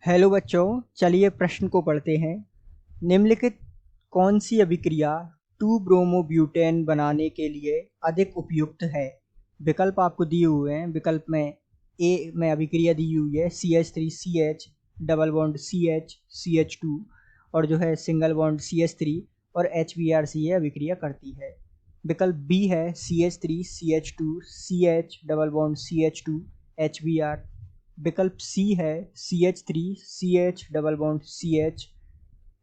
Hello बच्चों, चलिए प्रश्न को पढ़ते हैं। निम्नलिखित कौन सी अभिक्रिया 2 ब्रोमोब्यूटेन बनाने के लिए अधिक उपयुक्त है। विकल्प आपको दिए हुए हैं। विकल्प में ए में अभिक्रिया दी हुई है CH3CH डबल बॉन्ड CH2 और जो है सिंगल बॉन्ड CH3 और HBr से ये अभिक्रिया करती है। विकल्प बी है CH3CH2 CH double bond CH2 HBr। विकल्प सी है CH3CH डबल बॉन्ड CH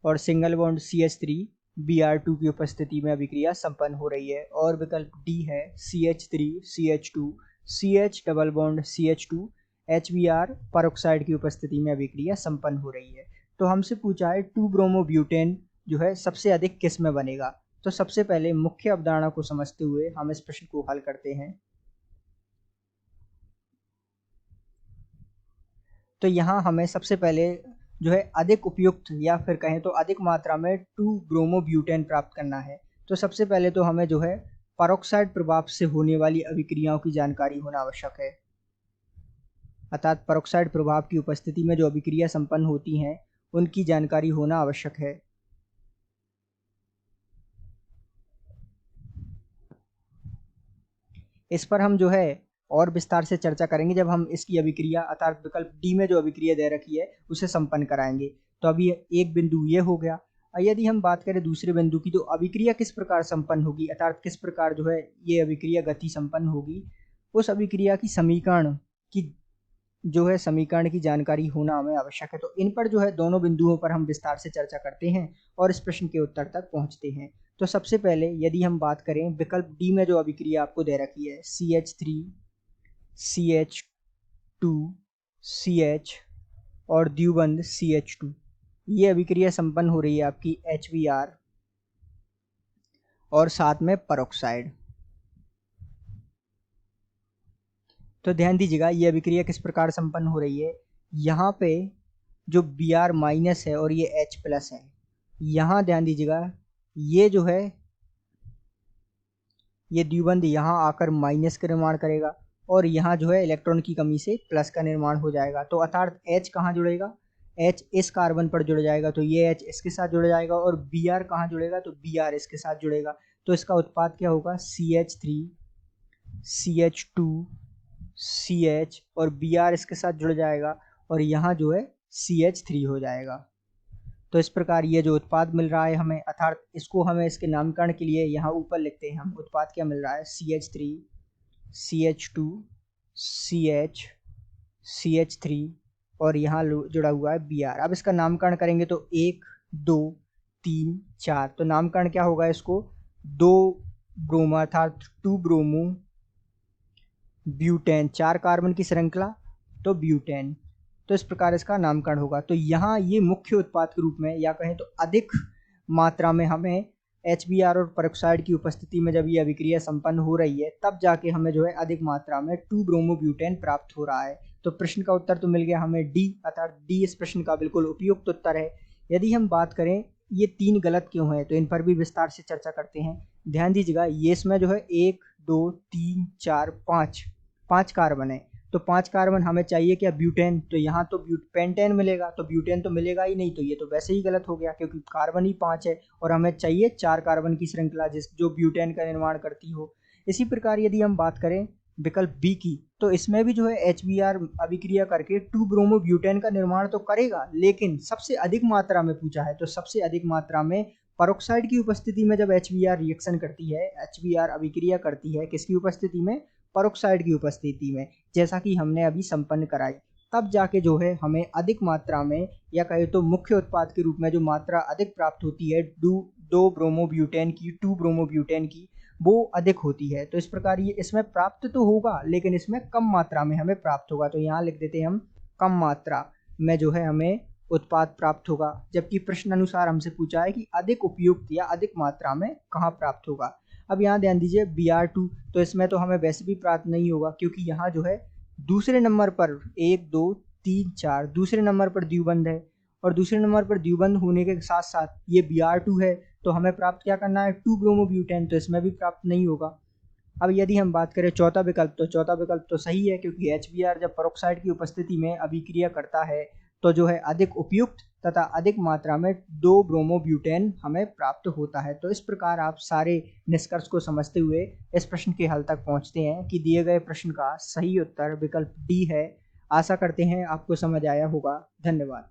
और सिंगल बॉन्ड CH3 Br2 की उपस्थिति में अभिक्रिया संपन्न हो रही है। और विकल्प डी है CH3CH2 CH double bond CH2 HBr peroxide की उपस्थिति में अभिक्रिया संपन्न हो रही है। तो हमसे पूछा है 2 ब्रोमोब्यूटेन जो है सबसे अधिक किस में बनेगा। तो सबसे पहले मुख्य अवधारणा को समझते हुए हम इस प्रश्न को हल करते हैं। तो यहाँ हमें सबसे पहले जो है अधिक उपयुक्त या फिर कहें तो अधिक मात्रा में 2 ब्रोमोब्यूटेन प्राप्त करना है। तो सबसे पहले तो हमें जो है परऑक्साइड प्रभाव से होने वाली अभिक्रियाओं की जानकारी होना आवश्यक है। अर्थात परऑक्साइड प्रभाव की उपस्थिति में जो अभिक्रिया संपन्न होती हैं उनकी जानकारी होना आवश्यक है। इस पर हम जो है और विस्तार से चर्चा करेंगे जब हम इसकी अभिक्रिया अर्थात विकल्प डी में जो अभिक्रिया दे रखी है उसे संपन्न कराएंगे। तो अभी एक बिंदु ये हो गया। यदि हम बात करें दूसरे बिंदु की, तो अभिक्रिया किस प्रकार संपन्न होगी अर्थात किस प्रकार जो है ये अभिक्रिया गति संपन्न होगी, उस अभिक्रिया की समीकरण की जो है समीकरण की जानकारी होना हमें आवश्यक है। तो इन पर जो है दोनों बिंदुओं पर हम विस्तार से चर्चा करते हैं और इस प्रश्न के उत्तर तक पहुंचते हैं। तो सबसे पहले यदि हम बात करें विकल्प डी में जो अभिक्रिया आपको दे रखी है CH3CH2 CH और द्विबंध CH2, ये अभिक्रिया संपन्न हो रही है आपकी HBr और साथ में परऑक्साइड। तो ध्यान दीजिएगा ये अभिक्रिया किस प्रकार संपन्न हो रही है। यहाँ पे जो Br माइनस है और ये H प्लस है, यहाँ ध्यान दीजिएगा ये जो है ये द्विबंध यहाँ आकर माइनस का निर्माण करेगा और यहाँ जो है इलेक्ट्रॉन की कमी से प्लस का निर्माण हो जाएगा। तो अर्थात H कहाँ जुड़ेगा, H इस कार्बन पर जुड़ जाएगा तो ये H इसके साथ जुड़ जाएगा और Br कहाँ जुड़ेगा तो Br इसके साथ जुड़ेगा। तो इसका उत्पाद क्या होगा CH3 CH2 CH और Br इसके साथ जुड़ जाएगा और यहाँ जो है CH3 हो जाएगा। तो इस प्रकार ये जो उत्पाद मिल रहा है हमें, अर्थात इसको हमें इसके नामकरण के लिए यहाँ ऊपर लिखते हैं हम। उत्पाद क्या मिल रहा है CH3 CH2 CH CH3 और यहाँ जुड़ा हुआ है Br। अब इसका नामकरण करेंगे तो 1 2 3 4, तो नामकरण क्या होगा इसको 2 ब्रोमो अर्थात 2 ब्रोमो ब्यूटेन, 4 कार्बन की श्रृंखला तो ब्यूटेन। तो इस प्रकार इसका नामकरण होगा। तो यहाँ ये मुख्य उत्पाद के रूप में या कहें तो अधिक मात्रा में हमें HBr और परऑक्साइड की उपस्थिति में जब ये अभिक्रिया संपन्न हो रही है तब जाके हमें जो है अधिक मात्रा में 2 ब्रोमोब्यूटेन प्राप्त हो रहा है। तो प्रश्न का उत्तर तो मिल गया हमें डी, अर्थात डी इस प्रश्न का बिल्कुल उपयुक्त उत्तर है। यदि हम बात करें ये 3 गलत क्यों है तो इन पर भी विस्तार से चर्चा करते हैं। ध्यान दीजिएगा ये इसमें जो है 1 2 3 4 5 कार्बन है। तो 5 कार्बन हमें चाहिए क्या ब्यूटेन, तो यहाँ तो पेंटेन मिलेगा, तो ब्यूटेन तो मिलेगा ही नहीं। तो ये तो वैसे ही गलत हो गया क्योंकि कार्बन ही 5 है और हमें चाहिए 4 कार्बन की श्रृंखला जो ब्यूटेन का निर्माण करती हो। इसी प्रकार यदि हम बात करें विकल्प बी की, तो इसमें भी जो है HBr अभिक्रिया करके 2 ब्रोमोब्यूटेन का निर्माण तो करेगा, लेकिन सबसे अधिक मात्रा में पूछा है तो सबसे अधिक मात्रा में परऑक्साइड की उपस्थिति में जब HBr रिएक्शन करती है, HBr अभिक्रिया करती है किसकी उपस्थिति में, परऑक्साइड की उपस्थिति में, जैसा कि हमने अभी संपन्न कराई, तब जाके जो है हमें अधिक मात्रा में या कहे तो मुख्य उत्पाद के रूप में जो मात्रा अधिक प्राप्त होती है 2 ब्रोमोब्यूटेन की, 2 ब्रोमोब्यूटेन की, वो अधिक होती है। तो इस प्रकार ये इसमें प्राप्त तो होगा लेकिन इसमें कम मात्रा में हमें प्राप्त होगा। तो यहाँ लिख देते हैं हम कम मात्रा में जो है हमें उत्पाद प्राप्त होगा, जबकि प्रश्न अनुसार हमसे पूछा है कि अधिक उपयुक्त या अधिक मात्रा में कहाँ प्राप्त होगा। अब यहाँ ध्यान दीजिए Br2, तो इसमें तो हमें वैसे भी प्राप्त नहीं होगा क्योंकि यहाँ जो है दूसरे नंबर पर 1 2 3 4 दूसरे नंबर पर द्विबंध है और दूसरे नंबर पर द्विबंध होने के साथ साथ ये Br2 है। तो हमें प्राप्त क्या करना है 2 ब्रोमोब्यूटेन, तो इसमें भी प्राप्त नहीं होगा। अब यदि हम बात करें चौथा विकल्प तो सही है क्योंकि HBr जब परऑक्साइड की उपस्थिति में अभिक्रिया करता है तो जो है अधिक उपयुक्त तथा अधिक मात्रा में 2 ब्रोमोब्यूटेन हमें प्राप्त होता है। तो इस प्रकार आप सारे निष्कर्ष को समझते हुए इस प्रश्न के हल तक पहुंचते हैं कि दिए गए प्रश्न का सही उत्तर विकल्प डी है। आशा करते हैं आपको समझ आया होगा। धन्यवाद।